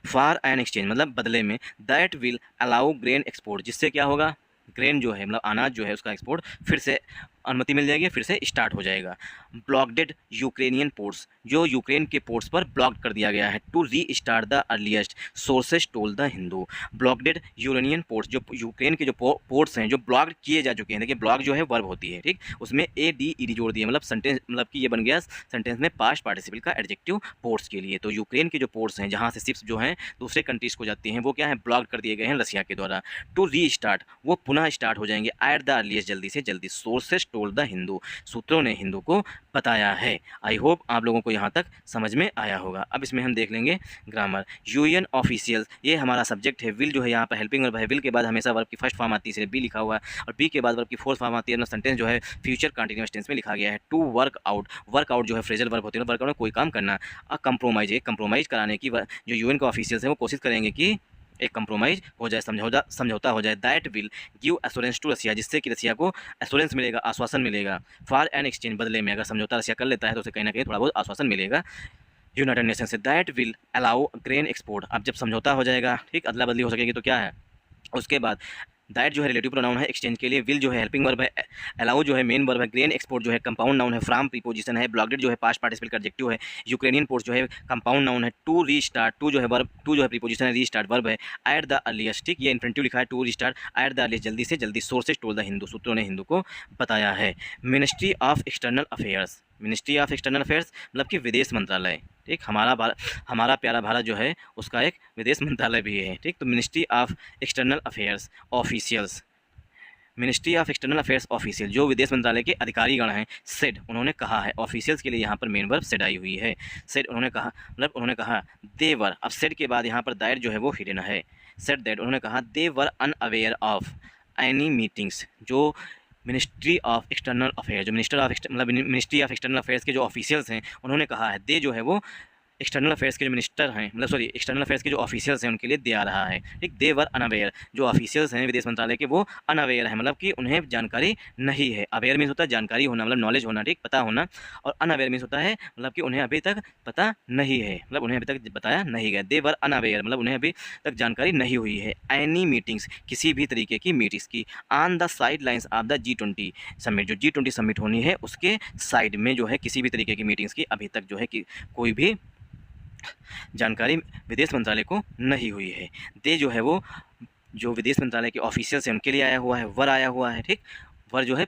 फॉर एन एक्सचेंज मतलब बदले में। That will allow grain export, जिससे क्या होगा, ग्रेन जो है मतलब अनाज जो है उसका एक्सपोर्ट फिर से अनुमति मिल जाएगी, फिर से स्टार्ट हो जाएगा। ब्लॉकडेड यूक्रेनियन पोर्ट्स, जो यूक्रेन के पोर्ट्स पर ब्लॉक कर दिया गया है। To restart the earliest, sources told the Hindu. Blockaded Ukrainian ports, जो यूक्रेन के जो पोर्ट्स हैं जो ब्लॉक किए जा चुके हैं। देखिए ब्लॉक जो है वर्ब होती है, ठीक। उसमें ADED जोड़ दिए, मतलब सेंटेंस, मतलब कि ये बन गया सेंटेंस में पास्ट पार्टिसिपल का एडजेक्टिव पोर्ट्स के लिए। तो यूक्रेन के जो पोर्ट्स हैं जहाँ से शिप्स जो हैं दूसरे कंट्रीज को जाती हैं वो क्या है, ब्लॉक कर दिए गए हैं रसिया के द्वारा। टू री स्टार्ट, वो पुनः स्टार्ट हो जाएंगे। एट द अर्लीस्ट, जल्दी से जल्दी। सोर्सेज टोल्ड द हिंदू, सूत्रों ने हिंदू को बताया है। आई होप आप लोगों को यहाँ तक समझ में आया होगा। अब इसमें हम देख लेंगे ग्रामर। यूएन ऑफिशियल्स, ये हमारा सब्जेक्ट है। विल जो है यहाँ पर हेल्पिंग वर्ब है, विल के बाद हमेशा वर्ब की फर्स्ट फॉर्म आती है, इसलिए बी लिखा हुआ है, और बी के बाद वर्ब की फोर्थ फॉर्म आती है। अपना सेंटेंस जो है फ्यूचर कंटिन्यूअस टेंस में लिखा गया है। To work out, work out जो है फ्रेजल वर्ब होती है, वर्क आउट में कोई काम करना। अ कंप्रोमाइज, एक कंप्रोमाइज कराने की जो यूएन के ऑफिशियल्स हैं वो कोशिश करेंगे कि एक कंप्रोमाइज हो जाए, समझौता हो जाए। That will give assurance to Russia, जिससे कि रसिया को एश्योरेंस मिलेगा, आश्वासन मिलेगा। फॉर एन एक्सचेंज, बदले में अगर समझौता रसिया कर लेता है तो उसे कहीं ना कहीं थोड़ा बहुत आश्वासन मिलेगा यूनाइटेड नेशन से। That will allow grain export, अब जब समझौता हो जाएगा, ठीक, अदला बदली हो सकेगी तो क्या है, उसके बाद दैट जो है रिलेटिव प्रोनाउन है एक्सचेंज के लिए। विल जो है हेल्पिंग वर्ब है, अलाउ जो है मेन वर्ब है, ग्रेन एक्सपोर्ट जो है कंपाउंड नाउन है, फ्रॉम प्रीपोजिशन है, ब्लॉकडेड जो है पास्ट पार्टिसिपल का एडजेक्टिव है, यूक्रेनियन पोर्ट्स जो है कंपाउंड नाउन है। टू रीस्टार्ट, टू जो है वर्ब, टू जो है प्रीपोजिशन है, रीस्टार्ट वर्ब है। एट द अर्लीस्ट, ठीक, ये इन्फिनिटिव लिखा है, to restart at the earliest, जल्दी से जल्दी। सोर्सेज टोल्ड द हिंदू, सूत्रों ने हिंदू को बताया है। Ministry of external affairs, ministry of external affairs मतलब कि विदेश मंत्रालय, ठीक। हमारा प्यारा भारत जो है उसका एक विदेश मंत्रालय भी है, ठीक। तो ministry of external affairs officials, ministry of external affairs official, जो विदेश मंत्रालय के अधिकारीगण हैं। सेड, उन्होंने कहा है। ऑफिशियल्स के लिए यहाँ पर मेन वर्ब सेड आई हुई है। सेड, उन्होंने कहा, मतलब उन्होंने कहा। दे वर, अब सेड के बाद यहाँ पर दैट जो है वो हिडन है। सेड दैट, उन्होंने कहा। They were unaware of any meetings, जो मिनिस्ट्री ऑफ एक्सटर्नल अफेयर्स, जो मिनिस्ट्री ऑफ एक्सटर्नल अफेयर्स के जो ऑफिशियल्स हैं उन्होंने कहा है। दे जो है वो एक्सटर्नल अफेयर्स के जो मिनिस्टर हैं, मतलब सॉरी एक्सटर्नल अफेयर्स के जो ऑफिशियल्स हैं उनके लिए दे आ रहा है, ठीक। दे वर अनअवेयर, जो ऑफिशियल्स हैं विदेश मंत्रालय के वो अनअवेयर है, मतलब कि उन्हें जानकारी नहीं है। अवेयर मीन्स होता है जानकारी होना, मतलब नॉलेज होना, ठीक, पता होना। और अनअवेयर मीन्स होता है मतलब कि उन्हें अभी तक पता नहीं है, मतलब उन्हें अभी तक बताया नहीं गया। दे वर अनअवेयर मतलब उन्हें अभी तक जानकारी नहीं हुई है। एनी मीटिंग्स, किसी भी तरीके की मीटिंग्स की। On the sidelines of the G20 summit, जो G20 समिट होनी है उसके साइड में जो है किसी भी तरीके की मीटिंग्स की अभी तक जो है कि कोई भी जानकारी विदेश मंत्रालय को नहीं हुई है। दे जो है वो जो विदेश मंत्रालय के ऑफिशियल्स हैं उनके लिए आया हुआ है। वर आया हुआ है, ठीक। वर जो है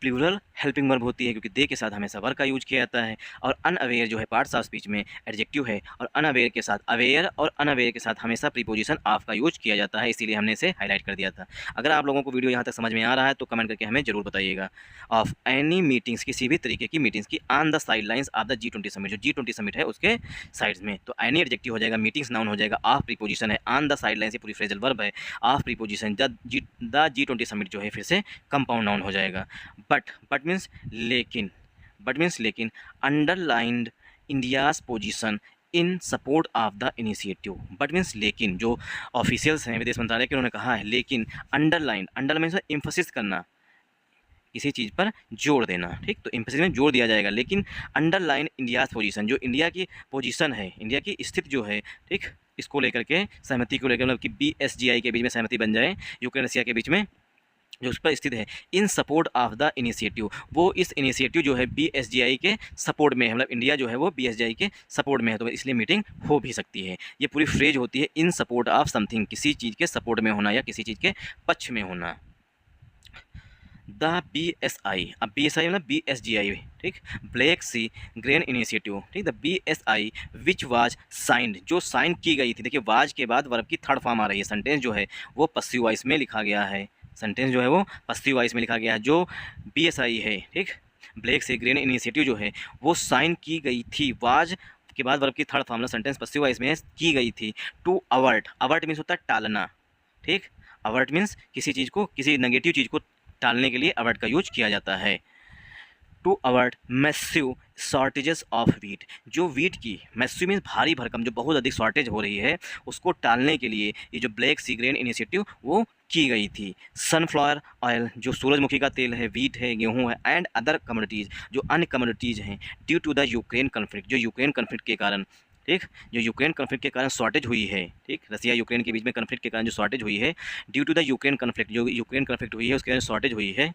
प्लूरल हेल्पिंग वर्ब होती है क्योंकि दे के साथ हमेशा वर का यूज किया जाता है। और अनअवेयर जो है पार्ट्स ऑफ स्पीच में एडजेक्टिव है, और अनअवेयर के साथ अवेयर और अनअवेयर के साथ हमेशा प्रीपोजिशन ऑफ का यूज किया जाता है, इसीलिए हमने इसे हाईलाइट कर दिया था। अगर आप लोगों को वीडियो यहाँ तक समझ में आ रहा है तो कमेंट करके हमें जरूर बताइएगा। ऑफ एनी मीटिंग्स, किसी भी तरीके की मीटिंग्स की। On the sidelines of the G20 summit, जो G20 समिट है उसके साइड्स में। तो एनी एडजेक्टिव हो जाएगा, मीटिंग्स नाउन हो जाएगा, ऑफ प्रीपोजिशन है, ऑन द साइड लाइन से पूरी फ्रेजल वर्ब है, of preposition the G20 summit जो है फिर से कंपाउंड नाउन हो जाएगा। बट मीन्स लेकिन, बट मीन्स लेकिन। Underlined India's position in support of the initiative, but means लेकिन, जो ऑफिशियल्स हैं विदेश मंत्रालय के उन्होंने कहा है। लेकिन अंडरलाइन मीन्स एम्फसिस करना, किसी चीज़ पर जोर देना, ठीक। तो एम्फसिस में जोर दिया जाएगा। लेकिन अंडरलाइन इंडियाज पोजीशन, जो इंडिया की पोजीशन है, इंडिया की स्थिति जो है, ठीक, इसको लेकर के सहमति को लेकर, मतलब कि BSGI के बीच में सहमति बन जाए, यूक्रेन रसिया के बीच में जो उस पर स्थित है। इन सपोर्ट ऑफ द इनिशिएटिव, वो इस इनिशिएटिव जो है BSGI के सपोर्ट में है, मतलब इंडिया जो है वो BSGI के सपोर्ट में है, तो इसलिए मीटिंग हो भी सकती है। ये पूरी फ्रेज होती है इन सपोर्ट ऑफ समथिंग, किसी चीज़ के सपोर्ट में होना या किसी चीज़ के पक्ष में होना। द BSI, अब BSI मतलब BSGI, ठीक, ब्लैक सी ग्रेन इनिशिएटिव, ठीक, the BSI which was signed, जो साइन की गई थी। देखिए वाज के बाद वर्ब की थर्ड फॉर्म आ रही है, सेंटेंस जो है वो पसिव वॉइस में लिखा गया है, सेंटेंस जो है वो पसिव वॉइस में लिखा गया है। जो BSI है, ठीक, ब्लैक सी ग्रेन इनिशिएटिव जो है वो साइन की गई थी, वाज के बाद वर्ब की थर्ड फॉर्म मतलब सेंटेंस पसिव वॉइस में की गई थी, टू अवर्ट, अवर्ट मीन्स होता है टालना, ठीक, अवर्ट मीन्स किसी चीज़ को, किसी नेगेटिव चीज़ को टालने के लिए अवर्ट का यूज किया जाता है। To avert massive shortages of wheat, जो वीट की, मैसिव मीन्स भारी भरकम, जो बहुत अधिक शॉर्टेज हो रही है उसको टालने के लिए ये जो ब्लैक सी ग्रेन इनिशिएटिव वो की गई थी। सनफ्लावर ऑयल, जो सूरजमुखी का तेल है, वीट है, गेहूं है, एंड अदर कमोडिटीज़, जो अन्य कमोडिटीज़ हैं, due to the Ukraine conflict, जो यूक्रेन कन्फ्लिक्ट के कारण, ठीक, जो यूक्रेन कन्फ्लिक्ट के कारण शॉर्टेज हुई है, ठीक, रसिया यूक्रेन के बीच में कन्फ्लिक्ट के कारण जो शॉर्टेज हुई है, due to the Ukraine conflict, जो यूक्रेन कन्फ्लिक्ट हुई है उसके कारण शॉर्टेज हुई है,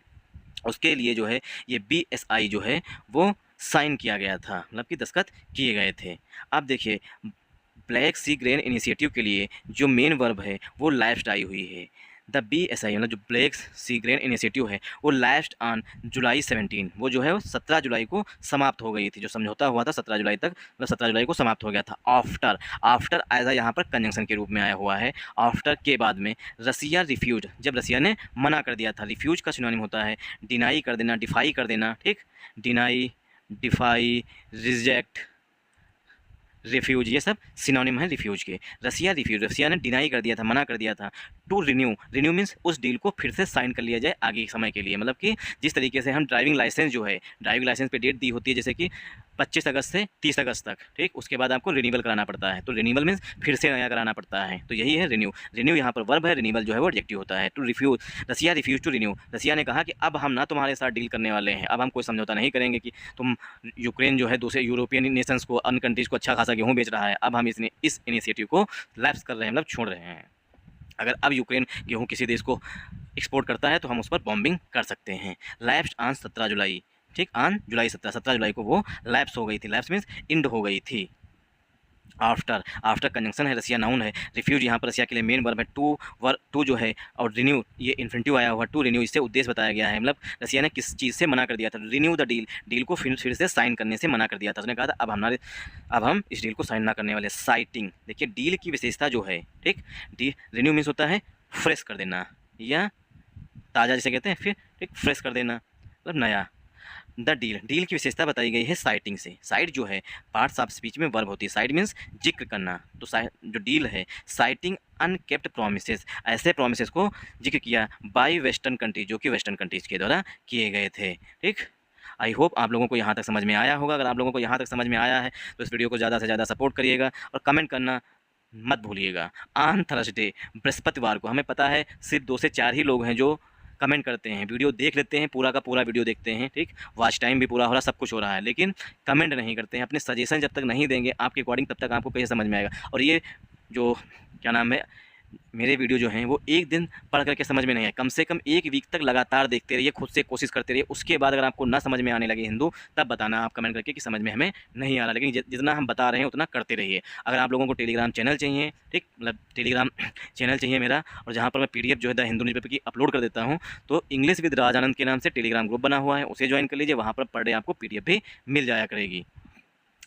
उसके लिए जो है ये BSI जो है वो साइन किया गया था, मतलब कि दस्तखत किए गए थे। अब देखिए ब्लैक सी ग्रेन इनिशिएटिव के लिए जो मेन वर्ब है वो लास्ट आई हुई है। द BSI मतलब जो ब्लैक सी ग्रेन इनिशिएटिव है वो लास्ट ऑन जुलाई 17, वो जो है वो 17 जुलाई को समाप्त हो गई थी, जो समझौता हुआ था 17 जुलाई तक, मतलब 17 जुलाई को समाप्त हो गया था। आफ्टर, आफ्टर एज आ यहाँ पर कंजंक्शन के रूप में आया हुआ है, आफ्टर के बाद में रसिया रिफ्यूज, जब रसिया ने मना कर दिया था, रिफ्यूज का सिनोनिम होता है डिनाई कर देना, डिफाई कर देना, ठीक, डिनाई, डिफाई, रिजेक्ट, रिफ्यूज, ये सब सिनोनिम है रिफ्यूज के। रसिया रिफ्यूज, रसिया ने डिनाई कर दिया था, मना कर दिया था। टू रिन्यू, रिन्यू मीन्स उस डील को फिर से साइन कर लिया जाए आगे समय के लिए, मतलब कि जिस तरीके से हम ड्राइविंग लाइसेंस जो है, ड्राइविंग लाइसेंस पे डेट दी होती है जैसे कि 25 अगस्त से 30 अगस्त तक, ठीक, उसके बाद आपको रिन्यूअल कराना पड़ता है, तो रिन्यूअल मीन्स फिर से नया कराना पड़ता है, तो यही है रिन्यू। रिन्यू यहाँ पर वर्ब है, रिन्यूअल जो है वो एडजेक्टिव होता है। To refuse, Russia refuse to renew, Russia ने कहा कि अब हम ना तुम्हारे साथ डील करने वाले हैं, अब हम कोई समझौता नहीं करेंगे कि तुम, यूक्रेन जो है दूसरे यूरोपियन नेशंस को, अन्य कंट्रीज़ को अच्छा खासा गेहूँ बेच रहा है, अब हम इस इनिशिएटिव को लैप्स कर रहे हैं, मतलब छोड़ रहे हैं। अगर अब यूक्रेन गेहूँ किसी देश को एक्सपोर्ट करता है तो हम उस पर बॉम्बिंग कर सकते हैं। लैप्स ऑन 17 जुलाई, ठीक, ऑन जुलाई 17 जुलाई को वो लैप्स हो गई थी, लैप्स मीन्स इंड हो गई थी। आफ्टर, आफ्टर कंजंक्शन है, रसिया नाउन है, रिफ्यूज यहाँ पर रसिया के लिए मेन वर्ब है। टू जो है और रिन्यू ये इन्फिनिटिव आया हुआ, टू रिन्यू, इससे उद्देश्य बताया गया है, मतलब रसिया ने किस चीज़ से मना कर दिया था, रिन्यू द डील, डील को फिर से साइन करने से मना कर दिया था, उसने कहा था अब हम इस डील को साइन ना करने वाले। साइटिंग, देखिए डील की विशेषता जो है, ठीक, डी रिन्यू मीन्स होता है फ्रेश कर देना या ताज़ा जिसे कहते हैं, फिर ठीक फ्रेश कर देना मतलब नया। द डील, डील की विशेषता बताई गई है साइटिंग से। साइट जो है पार्ट्स ऑफ स्पीच में वर्ब होती है, साइट मीन्स जिक्र करना, तो जो डील है साइटिंग अनकेप्ट प्रोमिसेस, ऐसे प्रोमिसेस को जिक्र किया बाय वेस्टर्न कंट्री, जो कि वेस्टर्न कंट्रीज के द्वारा किए गए थे, ठीक। आई होप आप लोगों को यहाँ तक समझ में आया होगा। अगर आप लोगों को यहाँ तक समझ में आया है तो इस वीडियो को ज़्यादा से ज़्यादा सपोर्ट करिएगा और कमेंट करना मत भूलिएगा। ऑन थर्सडे, बृहस्पतिवार को, हमें पता है सिर्फ 2 से 4 ही लोग हैं जो कमेंट करते हैं, वीडियो देख लेते हैं, पूरा का पूरा वीडियो देखते हैं, ठीक, वॉच टाइम भी पूरा हो रहा, सब कुछ हो रहा है, लेकिन कमेंट नहीं करते हैं। अपने सजेशन जब तक नहीं देंगे आपके अकॉर्डिंग तब तक आपको कैसे समझ में आएगा। और ये जो क्या नाम है, मेरे वीडियो जो हैं वो एक दिन पढ़ करके समझ में नहीं आए, कम से कम 1 वीक तक लगातार देखते रहिए, खुद से कोशिश करते रहिए, उसके बाद अगर आपको ना समझ में आने लगे हिंदू तब बताना आप कमेंट करके कि समझ में हमें नहीं आ रहा, लेकिन जितना हम बता रहे हैं उतना करते रहिए। अगर आप लोगों को टेलीग्राम चैनल चाहिए, ठीक, मतलब टेलीग्राम चैनल चाहिए मेरा, और जहाँ पर मैं PDF जो है द हिंदू न्यूज़पेपर की अपलोड कर देता हूँ, तो इंग्लिश विद राजानंद के नाम से टेलीग्राम ग्रुप बना हुआ है, उसे ज्वाइन कर लीजिए, वहाँ पर पर डे आपको PDF भी मिल जाया करेगी।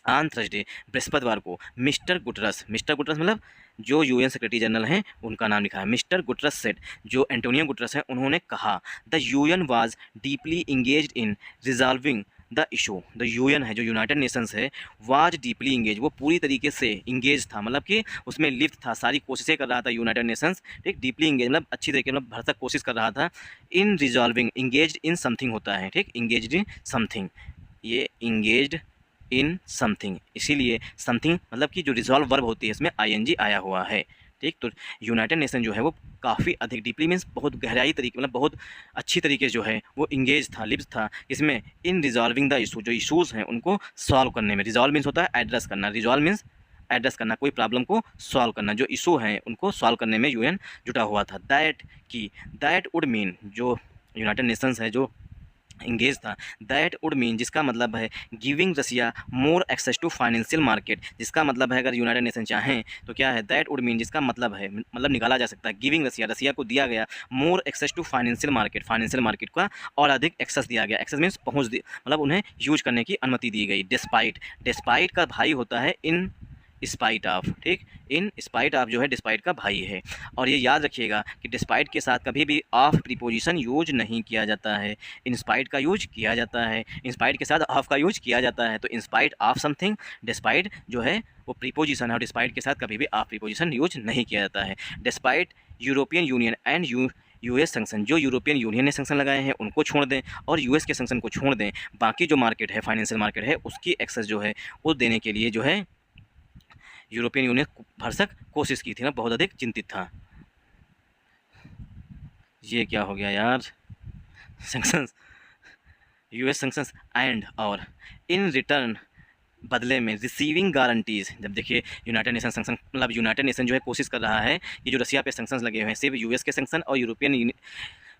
ऑन थर्सडे, बृहस्पतिवार को, मिस्टर गुटरस मतलब जो UN सेक्रेटरी जनरल हैं उनका नाम लिखा है, मिस्टर गुटरस सेड, जो एंटोनियो गुटरस हैं उन्होंने कहा, the UN was deeply engaged in resolving the issue, the UN है जो यूनाइटेड नेशंस है, वाज डीपली इंगेज, वो पूरी तरीके से इंगेज था, मतलब कि उसमें लिप्त था, सारी कोशिशें कर रहा था यूनाइटेड नेशंस, ठीक, डीपली इंगेज मतलब अच्छी तरीके मतलब भरसक कोशिश कर रहा था। इन रिजॉल्विंग, इंगेज्ड इन समथिंग होता है, ठीक, इंगेज्ड इन समथिंग, ये इंगेज्ड इन समथिंग, इसीलिए समथिंग मतलब कि जो रिजॉल्व वर्ब होती है इसमें ING आया हुआ है, ठीक। तो यूनाइटेड नेशन जो है वो काफ़ी अधिक डीपली मीन्स बहुत गहराई तरीके मतलब बहुत अच्छी तरीके से जो है वो इंगेज था, लिप्त था इसमें, इन रिजॉल्विंग द इशू, जो इशूज़ हैं उनको सॉल्व करने में। रिजॉल्व मीन्स होता है एड्रेस करना, रिजॉल्व मीन्स एड्रेस करना, कोई प्रॉब्लम को सॉल्व करना, जो इशू हैं उनको सॉल्व करने में UN जुटा हुआ था। दैट की, दैट वुड मीन, जो यूनाइटेड नेशंस है जो इंगेज था। दैट वुड मीन जिसका मतलब है giving Russia more access to financial market, जिसका मतलब है अगर यूनाइटेड नेशन चाहें तो क्या है, दैट वुड मीन जिसका मतलब है, मतलब निकाला जा सकता है, गिविंग रसिया, रसिया को दिया गया more access to financial market, financial market का और अधिक एक्सेस दिया गया। एक्सेस मीन्स पहुँच दी, मतलब उन्हें यूज करने की अनुमति दी गई। डिस्पाइट, डिस्पाइट का भाई होता है इन स्पाइट ऑफ, ठीक, इन स्पाइट ऑफ जो है डिस्पाइट का भाई है। और ये याद रखिएगा कि डिस्पाइट के साथ कभी भी ऑफ प्रीपोजिशन यूज नहीं किया जाता है, इंस्पाइट का यूज किया जाता है। इंस्पाइट के साथ ऑफ का यूज किया जाता है, तो इंस्पाइट ऑफ समथिंग, डिस्पाइट जो है वो प्रीपोजिशन है, और डिस्पाइट के साथ कभी भी ऑफ प्रीपोजिशन यूज नहीं किया जाता है। Despite European union and US sanction, जो यूरोपियन यूनियन ने सेंक्शन लगाए हैं उनको छोड़ दें और यूएस के सेंक्शन को छोड़ दें, बाकी जो मार्केट है, फाइनेंशियल मार्केट है, उसकी एक्सेस जो है वो देने के लिए जो है यूरोपियन यूनियन भरसक कोशिश की थी ना, बहुत अधिक चिंतित था। ये क्या हो गया यार, सैंक्शंस, यूएस सैंक्शंस एंड और इन रिटर्न, बदले में रिसीविंग गारंटीज़। जब देखिए यूनाइटेड नेशन सैंक्शन, मतलब यूनाइटेड नेशन जो है कोशिश कर रहा है कि जो रसिया पे सैंक्शंस लगे हुए हैं सिर्फ यूएस के सैंक्शन और यूरोपियन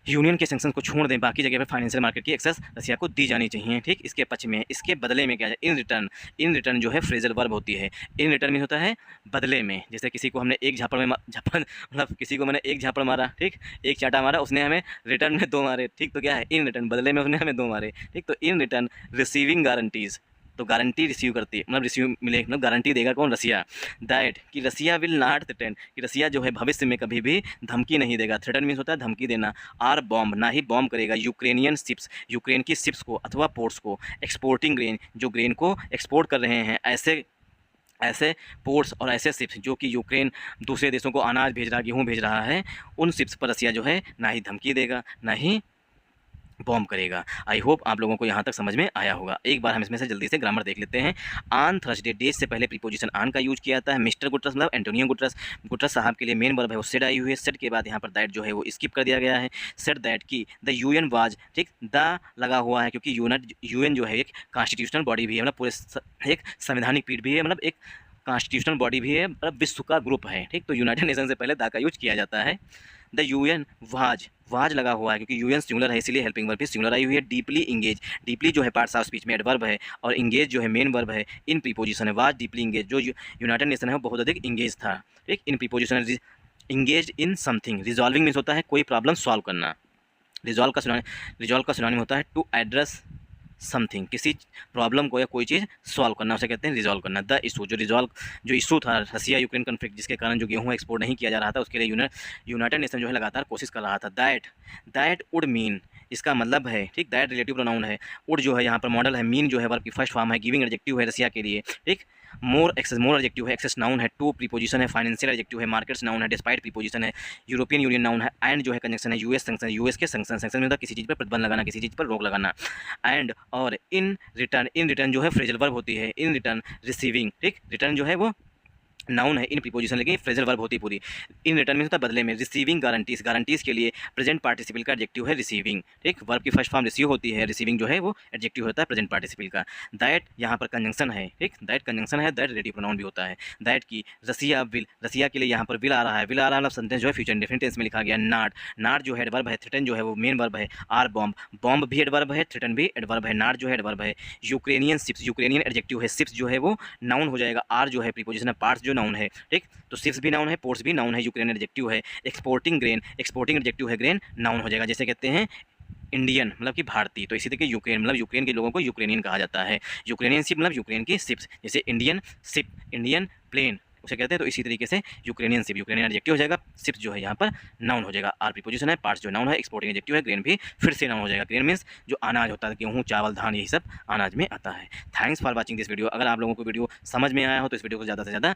यूनियन के सैंक्शन को छोड़ दें, बाकी जगह पे फाइनेंशियल मार्केट की एक्सेस रसिया को दी जानी चाहिए, ठीक। इसके पक्ष में, इसके बदले में क्या है, इन रिटर्न, इन रिटर्न जो है फ्रेजल वर्ब होती है। इन रिटर्न में होता है बदले में, जैसे किसी को हमने एक झापड़ में झापड़, मतलब किसी को मैंने एक झापड़ मारा, ठीक, एक चाटा मारा, उसने हमें रिटर्न में 2 मारे, ठीक, तो क्या है, इन रिटर्न, बदले में उसने हमें 2 मारे, ठीक। तो इन रिटर्न रिसीविंग गारंटीज़, तो गारंटी रिसीव करती है, मतलब रिसीव मिले, मतलब गारंटी देगा कौन, रसिया। दैट कि रसिया विल नॉट थ्रेटन, कि रसिया जो है भविष्य में कभी भी धमकी नहीं देगा। थ्रेटन मीन्स होता है धमकी देना। आर बॉम्ब, ना ही बॉम्ब करेगा यूक्रेनियन शिप्स, यूक्रेन की शिप्स को अथवा पोर्ट्स को, एक्सपोर्टिंग ग्रेन, जो ग्रेन को एक्सपोर्ट कर रहे हैं, ऐसे ऐसे पोर्ट्स और ऐसे शिप्स जो कि यूक्रेन दूसरे देशों को अनाज भेज रहा, गेहूँ भेज रहा है, उन शिप्स पर रसिया जो है ना ही धमकी देगा ना ही बॉम्ब करेगा। आई होप आप लोगों को यहाँ तक समझ में आया होगा। एक बार हम इसमें से जल्दी से ग्रामर देख लेते हैं। ऑन थर्सडे, डेज से पहले प्रीपोजिशन ऑन का यूज किया जाता है। मिस्टर गुटरस मतलब एंटोनियो गुटरस, गुटरस साहब के लिए मेन वर्ब है वो सेड आई हुई है। सेड के बाद यहाँ पर दैट जो है वो स्किप कर दिया गया है। सेड दैट की द यूएन वाज, ठीक, द लगा हुआ है क्योंकि यूएन जो है एक कॉन्स्टिट्यूशनल बॉडी भी है, मतलब पूरे एक संवैधानिक पीठ भी है, मतलब एक कॉन्स्टिट्यूशनल बॉडी भी है, मतलब विश्व का ग्रुप है, ठीक। तो यूनाइटेड नेशन से पहले दा का यूज किया जाता है। द यूएन वाज, वाज लगा हुआ है क्योंकि यूएन सिंगुलर है, इसलिए हेल्पिंग वर्ब भी सिंगुलर आई हुई है। डीपली इंगेज, डीपली जो है पार्ट्स ऑफ स्पीच में एडवर्ब है और इंगेज जो है मेन वर्ब है। इन प्रीपोजिशन है, वाज डीपली इंगेज, जो यूनाइटेड नेशन है वो बहुत अधिक इंगेज था, ठीक। In preposition engage in something, resolving means होता है कोई प्रॉब्लम सॉल्व करना। रिजॉल्व का सिनोनिम होता है टू एड्रेस समथिंग, किसी प्रॉब्लम को या कोई चीज़ सॉल्व करना, उसे कहते हैं रिजॉल्व करना। द इशू, जो इशू था रसिया यूक्रेन कॉन्फ्लिक्ट, जिसके कारण जो गेहूँ एक्सपोर्ट नहीं किया जा रहा था, उसके लिए यूनाइटेड नेशन जो है लगातार कोशिश कर रहा था। दैट वुड मीन, इसका मतलब है, ठीक, दैट रिलेटिव प्रोनाउन है। वुड जो है यहाँ पर मॉडल है, मीन जो है वर्ब की फर्स्ट फॉर्म है, गिविंग एडजेक्टिव है रसिया के लिए, ठीक। मोर एडजेक्टिव है, एक्सेस नाउन है, टू प्रीपोजिशन है, फाइनेंशियल एडजेक्टिव है, मार्केट्स नाउन है, डिस्पाइट प्रीपोजिशन है, यूरोपियन यूनियन नाउन है, एंड जो है कंजंक्शन है, यूएस सेंक्शन, यूएस के सेंक्शन में होता है किसी चीज़ पर प्रतिबंध लगाना, किसी चीज़ पर रोक लगाना। एंड और इन रिटर्न जो है फ्रेजल वर्ब होती है। इन रिटर्न रिसीविंग, ठीक, रिटर्न जो है वो नाउन है, इन प्रीपोजिशन, लेकिन फ्रेजल वर्ब होती पूरी। इन रिटर्न में होता है बदले में। रिसीविंग गारंटीज, गारंटीज के लिए प्रेजेंट पार्टिसिपल का एडजेक्टिव है रिसीविंग, ठीक। वर्ब की फर्स्ट फॉर्म रिसीव होती है, रिसीविंग जो है वो एडजेक्टिव होता है प्रेजेंट पार्टिसिपल का। दैट यहाँ पर कंजंक्शन है, ठीक, दैट कंजंक्शन है, दैट रिलेटिव प्रोनाउन भी होता है। दैट की रसिया विल, रसिया के लिए यहाँ पर विल आ रहा है, विल आ रहा है, मतलब सेंटेंस जो है फ्यूचर इंडेफिनिट टेंस में लिखा गया। नॉट जो है एडवर्ब है, थ्रेटन जो है वो मेन वर्ब है। आर बॉम्ब, बॉम्ब भी एडवर्ब है, थ्रेटन भी एडवर्ब है, नॉट जो है एडवर्ब है। यूक्रेनियन शिप्स, यूक्रेनियन एडजेक्टिव है, शिप्स जो है वो नाउन हो जाएगा। आर जो है प्रीपोजिशन है, पार्ट्स जो नाउन है, ठीक। तो शिप्स भी नाउन है, पोर्ट्स भी नाउन है, यूक्रेन एडजेक्टिव है। एक्सपोर्टिंग ग्रेन, एक्सपोर्टिंग एडजेक्टिव है, ग्रेन नाउन हो जाएगा। जैसे कहते हैं इंडियन मतलब कि भारतीय, तो इसी तरीके यूक्रेन मतलब यूक्रेन के लोगों को यूक्रेनियन कहा जाता है। यूक्रेनियन शिप मतलब यूक्रेन की शिप्स, जैसे इंडियन शिप, इंडियन प्लेन उसे कहते हैं। तो इसी तरीके से यूक्रेनियन शिप, यूक्रेनियन एडजेक्टिव हो जाएगा, शिप्स जो है यहाँ पर नाउन हो जाएगा। आर प्रीपोजिशन है, पार्ट्स जो नाउन है, एक्सपोर्टिंग एडजेक्टिव है, ग्रेन भी फिर से नाउन हो जाएगा। ग्रेन मीन्स जो अनाज होता है, गेहूँ, चावल, धान, यही सब अनाज में आता है। Thanks for watching this video. अगर आप लोगों को वीडियो समझ में आया हो तो इस वीडियो को ज़्यादा से ज़्यादा